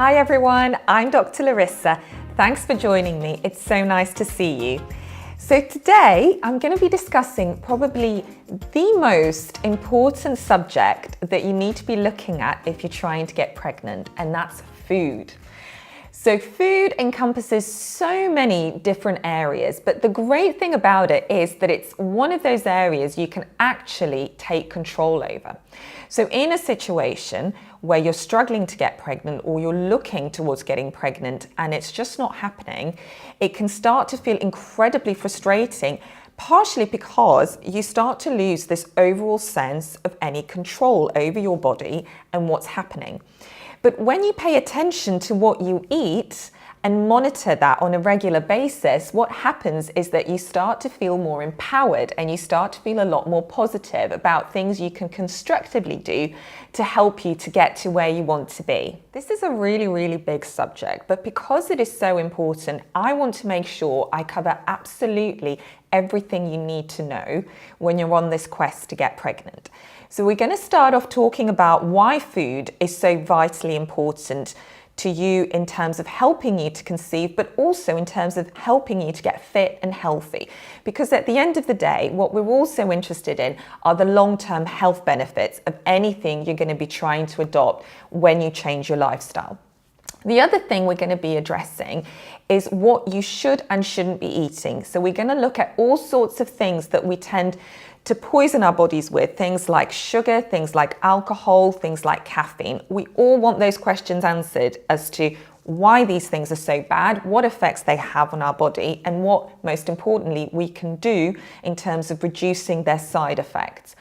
Hi everyone, I'm Dr. Larissa. Thanks for joining me. It's so nice to see you. So today I'm going to be discussing probably the most important subject that you need to be looking at if you're trying to get pregnant, and that's food. So food encompasses so many different areas, but the great thing about it is that it's one of those areas you can actually take control over. So in a situation where you're struggling to get pregnant or you're looking towards getting pregnant and it's just not happening, it can start to feel incredibly frustrating, partially because you start to lose this overall sense of any control over your body and what's happening. But when you pay attention to what you eat and monitor that on a regular basis, what happens is that you start to feel more empowered and you start to feel a lot more positive about things you can constructively do to help you to get to where you want to be. This is a really, really big subject, but because it is so important, I want to make sure I cover absolutely everything you need to know when you're on this quest to get pregnant. So we're going to start off talking about why food is so vitally important to you in terms of helping you to conceive, but also in terms of helping you to get fit and healthy. Because at the end of the day, what we're also interested in are the long-term health benefits of anything you're going to be trying to adopt when you change your lifestyle. The other thing we're going to be addressing is what you should and shouldn't be eating. So we're going to look at all sorts of things that we tend to poison our bodies with, things like sugar, things like alcohol, things like caffeine. We all want those questions answered as to why these things are so bad, what effects they have on our body, and what, most importantly, we can do in terms of reducing their side effects.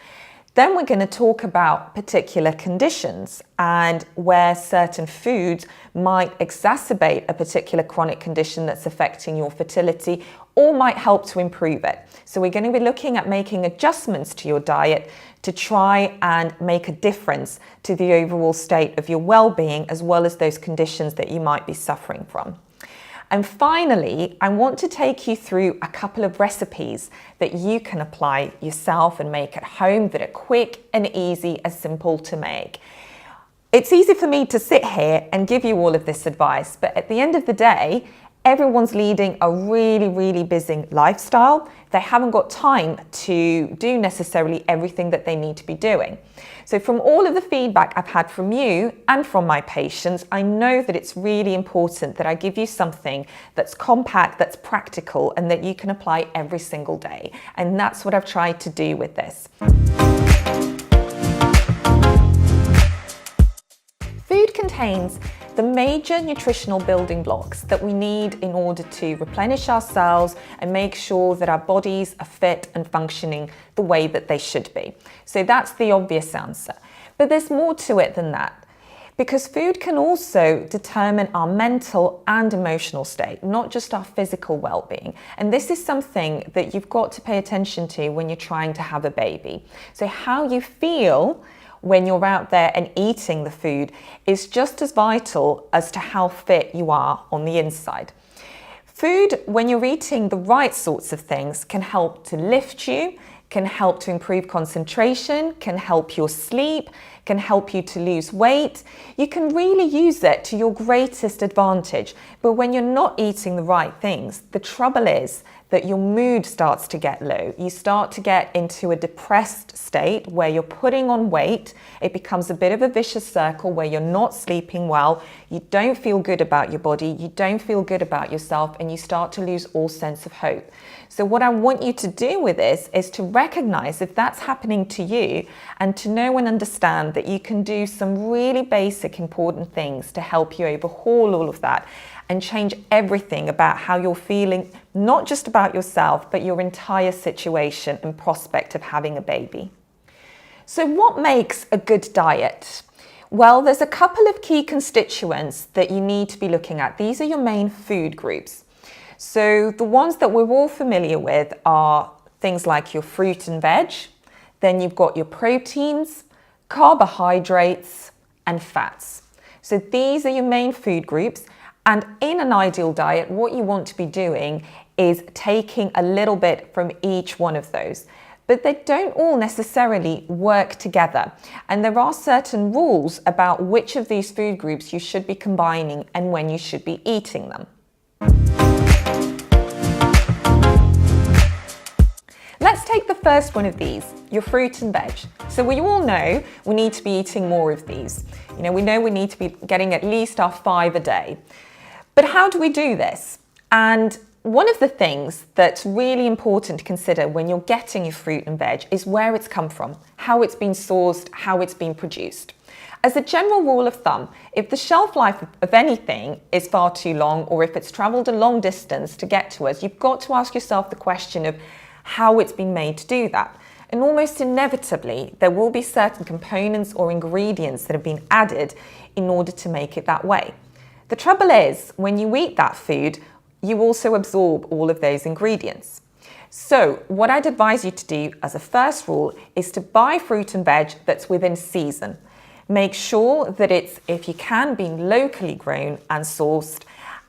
Then we're going to talk about particular conditions and where certain foods might exacerbate a particular chronic condition that's affecting your fertility or might help to improve it. So we're going to be looking at making adjustments to your diet to try and make a difference to the overall state of your well-being, as well as those conditions that you might be suffering from. And finally, I want to take you through a couple of recipes that you can apply yourself and make at home that are quick and easy and simple to make. It's easy for me to sit here and give you all of this advice, but at the end of the day, everyone's leading a really, really busy lifestyle. They haven't got time to do necessarily everything that they need to be doing. So from all of the feedback I've had from you and from my patients, I know that it's really important that I give you something that's compact, that's practical, and that you can apply every single day. And that's what I've tried to do with this. Food contains the major nutritional building blocks that we need in order to replenish our cells and make sure that our bodies are fit and functioning the way that they should be. So that's the obvious answer. But there's more to it than that, because food can also determine our mental and emotional state, not just our physical well-being. And this is something that you've got to pay attention to when you're trying to have a baby. So how you feel when you're out there and eating the food is just as vital as to how fit you are on the inside. Food, when you're eating the right sorts of things, can help to lift you, can help to improve concentration, can help your sleep, can help you to lose weight. You can really use it to your greatest advantage. But when you're not eating the right things, the trouble is that your mood starts to get low. You start to get into a depressed state where you're putting on weight. It becomes a bit of a vicious circle where you're not sleeping well, you don't feel good about your body, you don't feel good about yourself, and you start to lose all sense of hope. So what I want you to do with this is to recognize if that's happening to you, and to know and understand that you can do some really basic important things to help you overhaul all of that and change everything about how you're feeling, not just about yourself, but your entire situation and prospect of having a baby. So what makes a good diet? Well, there's a couple of key constituents that you need to be looking at. These are your main food groups. So the ones that we're all familiar with are things like your fruit and veg, then you've got your proteins, carbohydrates, and fats. So these are your main food groups. And in an ideal diet, what you want to be doing is taking a little bit from each one of those. but they don't all necessarily work together. And there are certain rules about which of these food groups you should be combining and when you should be eating them. Let's take the first one of these, your fruit and veg. So we all know we need to be eating more of these. We know we need to be getting at least our 5 a day. But how do we do this? And one of the things that's really important to consider when you're getting your fruit and veg is where it's come from, how it's been sourced, how it's been produced. As a general rule of thumb, if the shelf life of anything is far too long, or if it's traveled a long distance to get to us, you've got to ask yourself the question of how it's been made to do that. And almost inevitably, there will be certain components or ingredients that have been added in order to make it that way. The trouble is, when you eat that food, you also absorb all of those ingredients. So what I'd advise you to do as a first rule is to buy fruit and veg that's within season. Make sure that it's, if you can, being locally grown and sourced,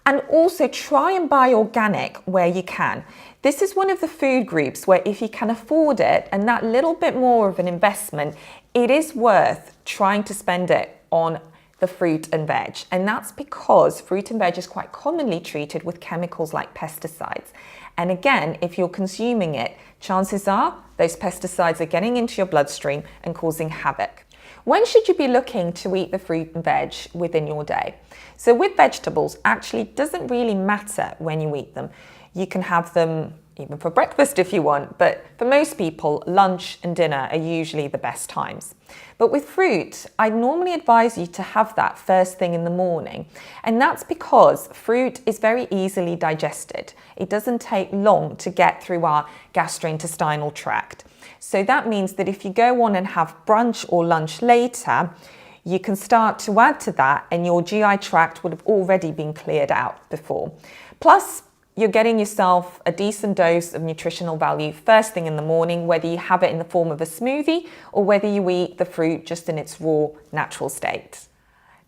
and also try and buy organic where you can. This is one of the food groups where if you can afford it and that little bit more of an investment, it is worth trying to spend it on the fruit and veg. And that's because fruit and veg is quite commonly treated with chemicals like pesticides. And again, if you're consuming it, chances are those pesticides are getting into your bloodstream and causing havoc. When should you be looking to eat the fruit and veg within your day? So with vegetables, actually doesn't really matter when you eat them. You can have them even for breakfast if you want, but for most people, lunch and dinner are usually the best times. But with fruit, I normally advise you to have that first thing in the morning. And that's because fruit is very easily digested. It doesn't take long to get through our gastrointestinal tract. So that means that if you go on and have brunch or lunch later, you can start to add to that and your GI tract would have already been cleared out before. Plus, you're getting yourself a decent dose of nutritional value first thing in the morning, whether you have it in the form of a smoothie or whether you eat the fruit just in its raw, natural state.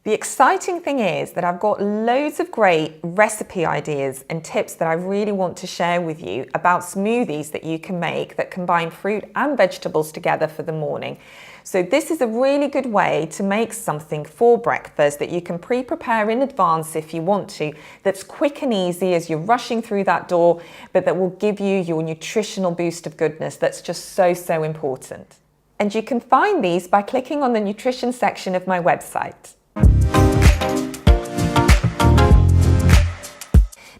The exciting thing is that I've got loads of great recipe ideas and tips that I really want to share with you about smoothies that you can make that combine fruit and vegetables together for the morning. So this is a really good way to make something for breakfast that you can pre-prepare in advance if you want to, that's quick and easy as you're rushing through that door, but that will give you your nutritional boost of goodness that's just so important. And you can find these by clicking on the nutrition section of my website.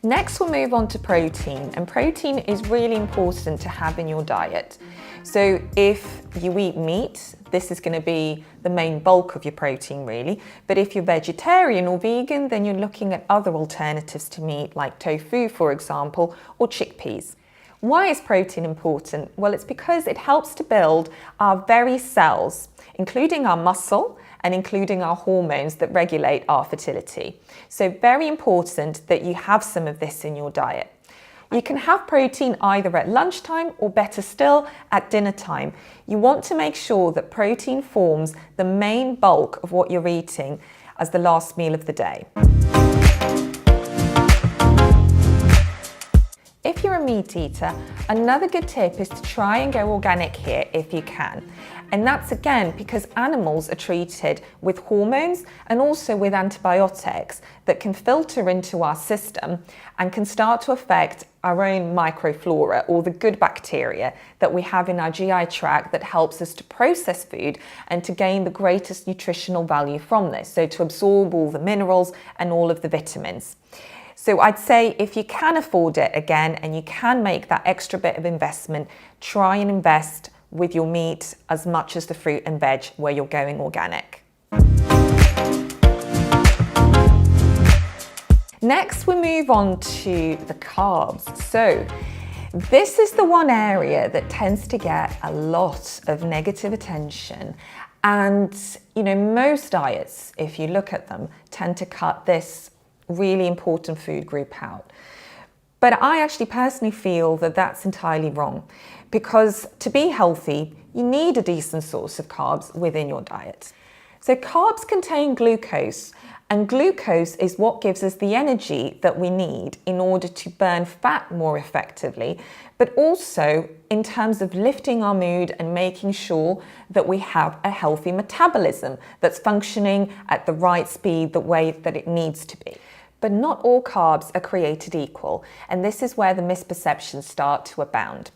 Next, we'll move on to protein, and protein is really important to have in your diet. So if you eat meat, this is going to be the main bulk of your protein really, but if you're vegetarian or vegan, then you're looking at other alternatives to meat like tofu, for example, or chickpeas. Why is protein important? Well, it's because it helps to build our very cells, including our muscle and including our hormones that regulate our fertility. So very important that you have some of this in your diet. You can have protein either at lunchtime or better still at dinner time. You want to make sure that protein forms the main bulk of what you're eating as the last meal of the day. If you're a meat eater, another good tip is to try and go organic here if you can. And that's again because animals are treated with hormones and also with antibiotics that can filter into our system and can start to affect our own microflora, or the good bacteria that we have in our GI tract that helps us to process food and to gain the greatest nutritional value from this, so to absorb all the minerals and all of the vitamins. So I'd say if you can afford it again and you can make that extra bit of investment, try and invest with your meat as much as the fruit and veg where you're going organic. Next, we move on to the carbs. So this is the one area that tends to get a lot of negative attention. And, most diets, if you look at them, tend to cut this really important food group out. But I actually personally feel that that's entirely wrong, because to be healthy, you need a decent source of carbs within your diet. So carbs contain glucose, And glucose is what gives us the energy that we need in order to burn fat more effectively, but also in terms of lifting our mood and making sure that we have a healthy metabolism that's functioning at the right speed, the way that it needs to be. But not all carbs are created equal, and this is where the misperceptions start to abound.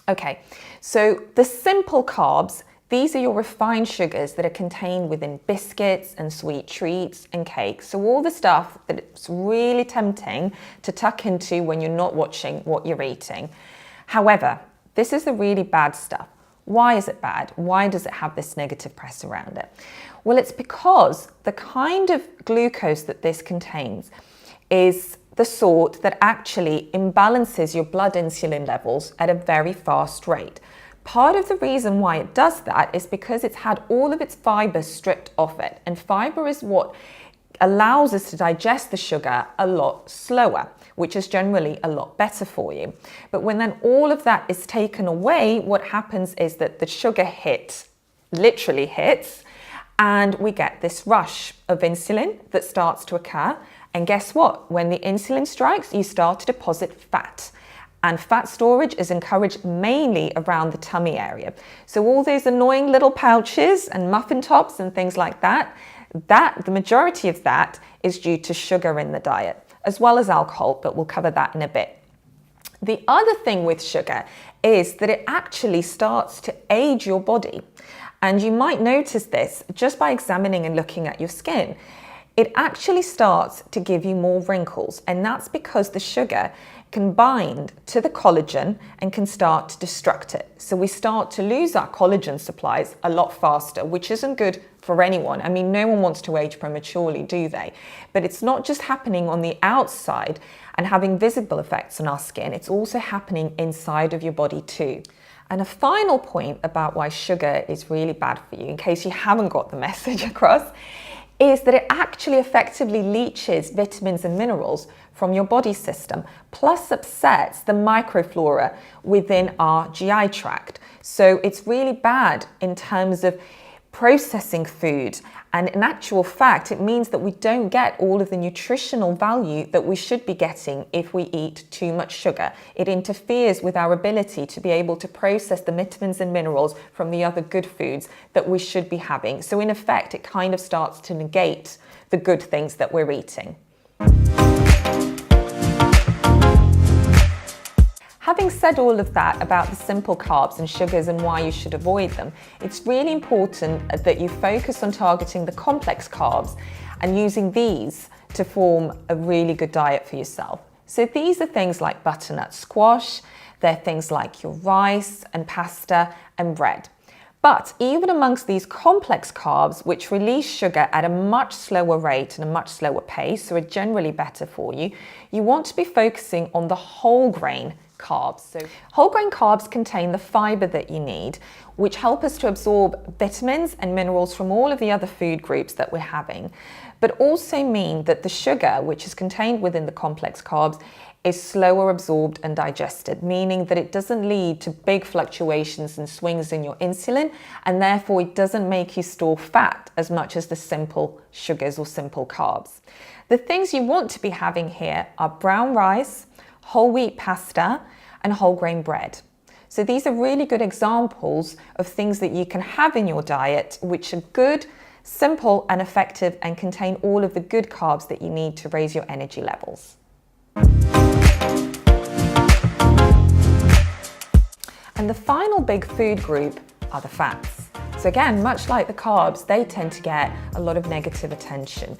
Okay, so the simple carbs, these are your refined sugars that are contained within biscuits and sweet treats and cakes. So all the stuff that it's really tempting to tuck into when you're not watching what you're eating. However, this is the really bad stuff. Why is it bad? Why does it have this negative press around it? Well, it's because the kind of glucose that this contains is the sort that actually imbalances your blood insulin levels at a very fast rate. Part of the reason why it does that is because it's had all of its fiber stripped off it, and fiber is what allows us to digest the sugar a lot slower, which is generally a lot better for you. But when then all of that is taken away, what happens is that the sugar literally hits, and we get this rush of insulin that starts to occur. And guess what? When the insulin strikes, you start to deposit fat. And fat storage is encouraged mainly around the tummy area. So all those annoying little pouches and muffin tops and things like that, the majority of that is due to sugar in the diet, as well as alcohol, but we'll cover that in a bit. The other thing with sugar is that it actually starts to age your body. And you might notice this just by examining and looking at your skin. It actually starts to give you more wrinkles, and that's because the sugar can bind to the collagen and can start to destruct it. So we start to lose our collagen supplies a lot faster, which isn't good for anyone. I mean, no one wants to age prematurely, do they? But it's not just happening on the outside and having visible effects on our skin, it's also happening inside of your body too. And a final point about why sugar is really bad for you, in case you haven't got the message across, is that it actually effectively leaches vitamins and minerals from your body system, plus upsets the microflora within our GI tract. So it's really bad in terms of processing food. And in actual fact, it means that we don't get all of the nutritional value that we should be getting if we eat too much sugar. It interferes with our ability to be able to process the vitamins and minerals from the other good foods that we should be having. So in effect, it kind of starts to negate the good things that we're eating. Having said all of that about the simple carbs and sugars and why you should avoid them, it's really important that you focus on targeting the complex carbs and using these to form a really good diet for yourself. So these are things like butternut squash, they're things like your rice and pasta and bread. But even amongst these complex carbs, which release sugar at a much slower rate and a much slower pace, so are generally better for you, you want to be focusing on the whole grain carbs. So whole grain carbs contain the fiber that you need, which help us to absorb vitamins and minerals from all of the other food groups that we're having, but also mean that the sugar, which is contained within the complex carbs, is slower absorbed and digested, meaning that it doesn't lead to big fluctuations and swings in your insulin, and therefore it doesn't make you store fat as much as the simple sugars or simple carbs. The things you want to be having here are brown rice, whole wheat pasta, and whole grain bread. So these are really good examples of things that you can have in your diet, which are good, simple, and effective, and contain all of the good carbs that you need to raise your energy levels. And the final big food group are the fats. So again, much like the carbs, they tend to get a lot of negative attention.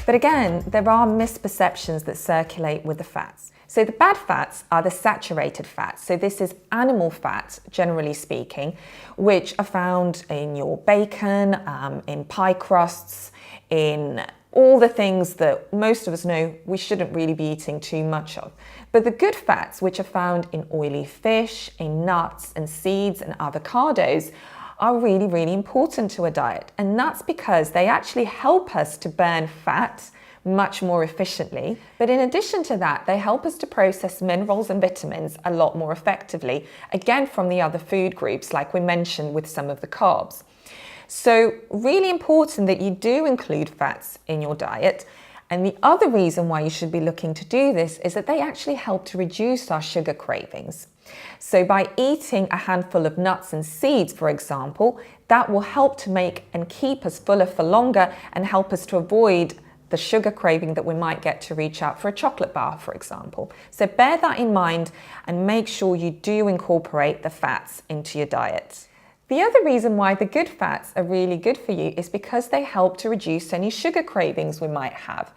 But again, there are misperceptions that circulate with the fats. So the bad fats are the saturated fats. So this is animal fat, generally speaking, which are found in your bacon, in pie crusts, in all the things that most of us know we shouldn't really be eating too much of. But the good fats, which are found in oily fish, in nuts and seeds and avocados, are really, really important to a diet. And that's because they actually help us to burn fat much more efficiently. But in addition to that, they help us to process minerals and vitamins a lot more effectively, again from the other food groups, like we mentioned with some of the carbs. So really important that you do include fats in your diet. And the other reason why you should be looking to do this is that they actually help to reduce our sugar cravings. So by eating a handful of nuts and seeds, for example, that will help to make and keep us fuller for longer and help us to avoid the sugar craving that we might get to reach out for a chocolate bar, for example. So bear that in mind and make sure you do incorporate the fats into your diet. The other reason why the good fats are really good for you is because they help to reduce any sugar cravings we might have.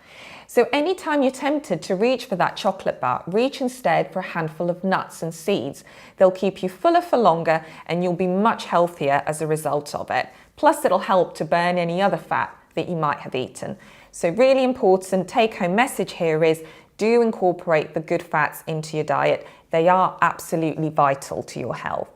So anytime you're tempted to reach for that chocolate bar, reach instead for a handful of nuts and seeds. They'll keep you fuller for longer and you'll be much healthier as a result of it. Plus it'll help to burn any other fat that you might have eaten. So really important take-home message here is do incorporate the good fats into your diet. They are absolutely vital to your health.